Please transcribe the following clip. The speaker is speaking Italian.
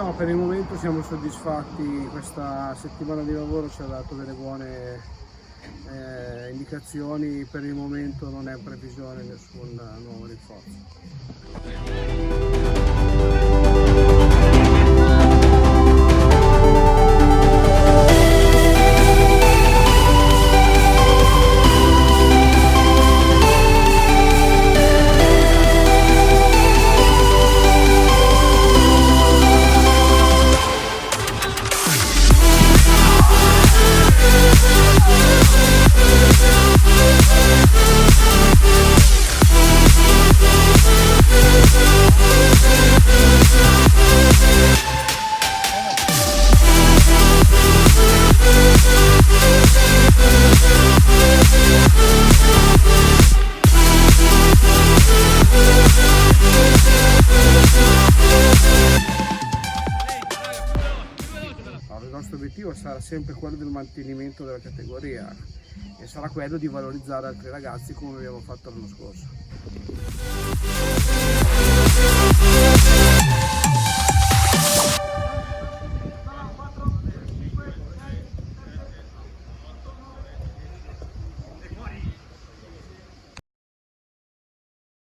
No, per il momento siamo soddisfatti, questa settimana di lavoro ci ha dato delle buone indicazioni, per il momento non è in previsione nessun nuovo rinforzo. Il nostro obiettivo sarà sempre quello del mantenimento della categoria e sarà quello di valorizzare altri ragazzi come abbiamo fatto l'anno scorso.